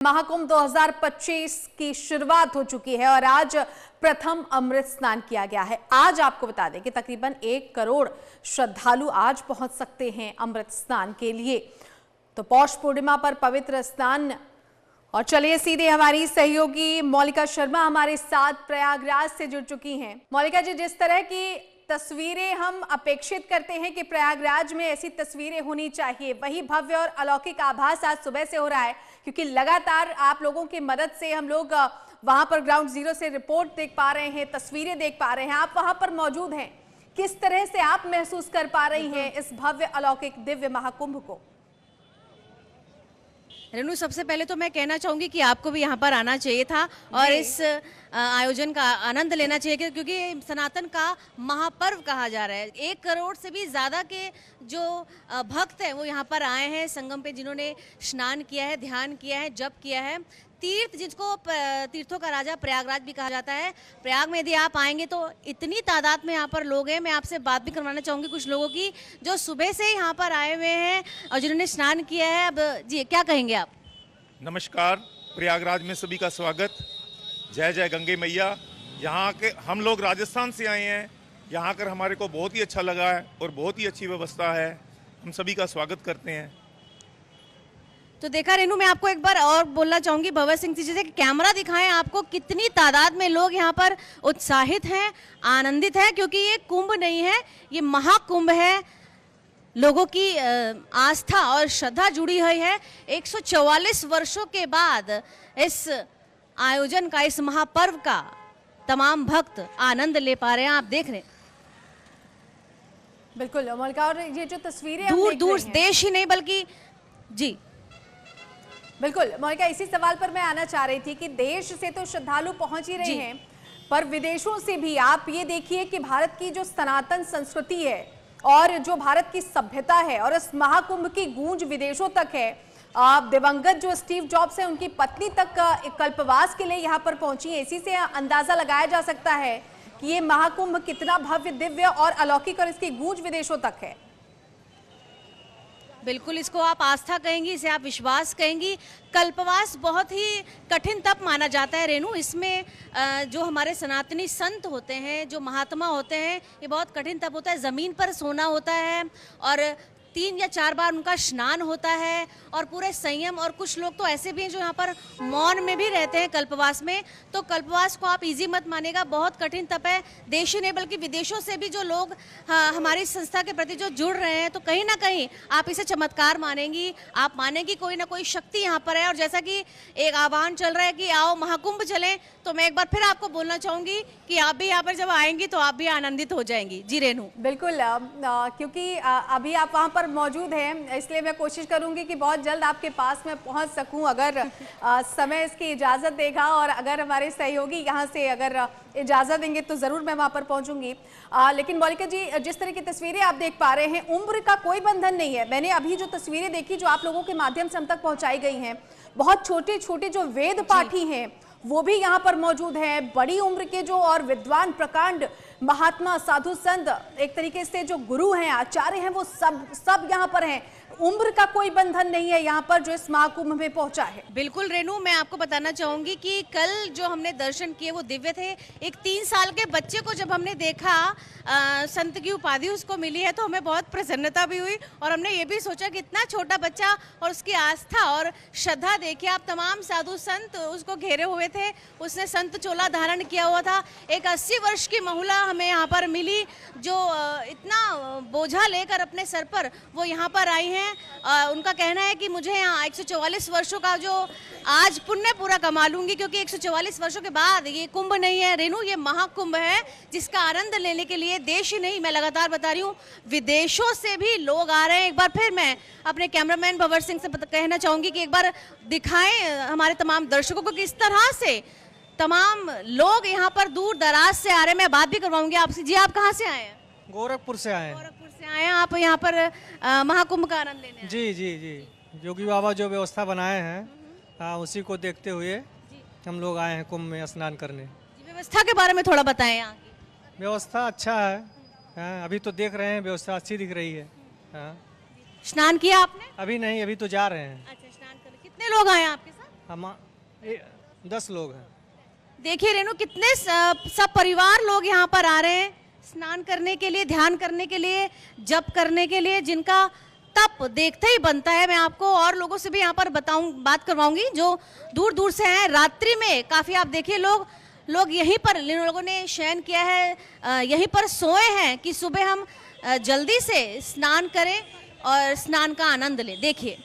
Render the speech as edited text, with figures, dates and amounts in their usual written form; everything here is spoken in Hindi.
महाकुंभ 2025 की शुरुआत हो चुकी है और आज प्रथम अमृत स्नान किया गया है। आज आपको बता दें कि तकरीबन 1 करोड़ श्रद्धालु आज पहुंच सकते हैं अमृत स्नान के लिए। तो पौष पूर्णिमा पर पवित्र स्नान। और चलिए सीधे हमारी सहयोगी मौलिका शर्मा हमारे साथ प्रयागराज से जुड़ चुकी हैं। मौलिका जी, जिस तरह की तस्वीरें हम अपेक्षित करते हैं कि प्रयागराज में ऐसी तस्वीरें होनी चाहिए, वही भव्य और अलौकिक आभास आज सुबह से हो रहा है, क्योंकि लगातार आप लोगों की मदद से हम लोग वहां पर ग्राउंड जीरो से रिपोर्ट देख पा रहे हैं, तस्वीरें देख पा रहे हैं। आप वहां पर मौजूद हैं, किस तरह से आप महसूस कर पा रही हैं इस भव्य अलौकिक दिव्य महाकुंभ को? रेनू, सबसे पहले तो मैं कहना चाहूंगी कि आपको भी यहाँ पर आना चाहिए था और इस आयोजन का आनंद लेना चाहिए, क्योंकि सनातन का महापर्व कहा जा रहा है। 1 करोड़ से भी ज़्यादा के जो भक्त हैं वो यहाँ पर आए हैं संगम पे, जिन्होंने स्नान किया है, ध्यान किया है, जप किया है। तीर्थ, जिसको तीर्थों का राजा प्रयागराज भी कहा जाता है, प्रयाग में यदि आप आएंगे तो इतनी तादाद में यहाँ पर लोग हैं। मैं आपसे बात भी करवाना चाहूँगी कुछ लोगों की जो सुबह से यहाँ पर आए हुए हैं और जिन्होंने स्नान किया है। अब जी, क्या कहेंगे आप? नमस्कार, प्रयागराज में सभी का स्वागत। जय जय गंगे मैया। यहाँ के हम लोग राजस्थान से आए हैं, यहाँ कर हमारे को बहुत ही अच्छा लगा है और बहुत ही अच्छी व्यवस्था है। हम सभी का स्वागत करते हैं। तो देखा रेनू, मैं आपको एक बार और बोलना चाहूंगी, भगत सिंह जी से कैमरा दिखाएं आपको कितनी तादाद में लोग यहाँ पर उत्साहित हैं, आनंदित हैं, क्योंकि ये कुंभ नहीं है, ये महाकुंभ है। लोगों की आस्था और श्रद्धा जुड़ी हुई है। 144 वर्षों के बाद इस आयोजन का, इस महापर्व का तमाम भक्त आनंद ले पा रहे हैं। आप देख रहे हैं बिल्कुल मौलिका, और ये जो तस्वीरें दूर दूर देश ही नहीं बल्कि जी बिल्कुल मौलिका, इसी सवाल पर मैं आना चाह रही थी कि देश से तो श्रद्धालु पहुंच ही रहे हैं, पर विदेशों से भी। आप ये देखिए कि भारत की जो सनातन संस्कृति है और जो भारत की सभ्यता है, और इस महाकुंभ की गूंज विदेशों तक है। दिवंगत जो स्टीव जॉब्स हैं, उनकी पत्नी तक कल्पवास के लिए यहाँ पर पहुंची है। इसी से अंदाजा लगाया जा सकता है कि ये महाकुंभ कितना भव्य, दिव्य और अलौकिक, और इसकी गूंज विदेशों तक है। बिल्कुल, इसको आप आस्था कहेंगी, इसे आप विश्वास कहेंगी। कल्पवास बहुत ही कठिन तप माना जाता है रेनू। इसमें जो हमारे सनातनी संत होते हैं, जो महात्मा होते हैं, ये बहुत कठिन तप होता है। ज़मीन पर सोना होता है और 3 या 4 बार उनका स्नान होता है और पूरे संयम। और कुछ लोग तो ऐसे भी हैं जो यहाँ पर मौन में भी रहते हैं कल्पवास में। तो कल्पवास को आप इजी मत मानेगा, बहुत कठिन तप है। देश ही नहीं बल्कि विदेशों से भी जो लोग हमारी संस्था के प्रति जो जुड़ रहे हैं, तो कहीं ना कहीं आप इसे चमत्कार मानेंगी। आप मानेंगी कोई ना कोई शक्ति यहाँ पर है। और जैसा कि एक आह्वान चल रहा है कि आओ महाकुंभ चलें, तो मैं एक बार फिर आपको बोलना चाहूँगी कि आप भी यहाँ पर जब आएंगी तो आप भी आनंदित हो जाएंगी। जी रेनू, बिल्कुल, क्योंकि अभी आप वहाँ पर मौजूद हैं, इसलिए मैं कोशिश करूंगी कि बहुत जल्द आपके पास में पहुंच सकूं, अगर समय इसकी इजाजत देगा, और अगर हमारे सहयोगी यहां से अगर इजाजत देंगे तो जरूर मैं वहां पर पहुंचूंगी। लेकिन मौलिका जी, जिस तरह की तस्वीरें आप देख पा रहे हैं, उम्र का कोई बंधन नहीं है। मैंने अभी जो तस्वीरें देखी, जो आप लोगों के माध्यम से हम तक पहुंचाई गई हैं, बहुत छोटे छोटे जो वेद पाठी हैं वो भी यहाँ पर मौजूद हैं। बड़ी उम्र के जो और विद्वान, प्रकांड महात्मा, साधु संत, एक तरीके से जो गुरु हैं, आचार्य हैं, वो सब यहाँ पर हैं। उम्र का कोई बंधन नहीं है यहाँ पर जो इस महाकुंभ में पहुंचा है। बिल्कुल रेनू, मैं आपको बताना चाहूंगी कि कल जो हमने दर्शन किए वो दिव्य थे। एक 3 साल के बच्चे को जब हमने देखा, संत की उपाधि उसको मिली है, तो हमें बहुत प्रसन्नता भी हुई। और हमने ये भी सोचा कि इतना छोटा बच्चा और उसकी आस्था और श्रद्धा देखिए आप। तमाम साधु संत उसको घेरे हुए थे, उसने संत चोला धारण किया हुआ था। एक 80 वर्ष की महिला हमें यहाँ पर मिली, जो इतना बोझा लेकर अपने सर पर वो यहाँ पर आई हैं। उनका कहना है कि मुझे यहाँ 144 वर्षों का जो आज पुण्य पूरा कमा लूंगी, क्योंकि 144 वर्षों के बाद ये कुंभ नहीं है रेनू, ये महाकुंभ है, जिसका आनंद लेने के लिए देश ही नहीं, मैं लगातार बता रही हूँ, विदेशों से भी लोग आ रहे हैं। एक बार फिर मैं अपने कैमरामैन भवर सिंह से कहना चाहूंगी कि एक बार दिखाएं हमारे तमाम दर्शकों को किस तरह से तमाम लोग यहाँ पर दूर दराज से आ रहे हैं। मैं बात भी करवाऊंगी आपसे। जी, आप कहाँ से आए हैं? गोरखपुर से आए हैं। गोरखपुर से आए हैं आप यहाँ पर महाकुंभ का आनंद लेने? जी जी जी, योगी बाबा जो व्यवस्था बनाए हैं, उसी को देखते हुए हम लोग आए हैं कुंभ में स्नान करने। व्यवस्था के बारे में थोड़ा बताएं। यहाँ की व्यवस्था अच्छा है, अभी तो देख रहे हैं, व्यवस्था अच्छी दिख रही है। स्नान किया आपने? अभी नहीं, अभी तो जा रहे हैं। अच्छा, स्नान कर। कितने लोग आए आपके साथ? हम 10 लोग हैं। देखिए रेणु, कितने सब परिवार लोग यहाँ पर आ रहे हैं स्नान करने के लिए, ध्यान करने के लिए, जप करने के लिए, जिनका तप देखते ही बनता है। मैं आपको और लोगों से भी यहाँ पर बात करवाऊंगी जो दूर दूर से हैं। रात्रि में काफी आप देखिए लोग यहीं पर, इन लोगों ने शयन किया है, यहीं पर सोए हैं कि सुबह हम जल्दी से स्नान करें और स्नान का आनंद लें। देखिए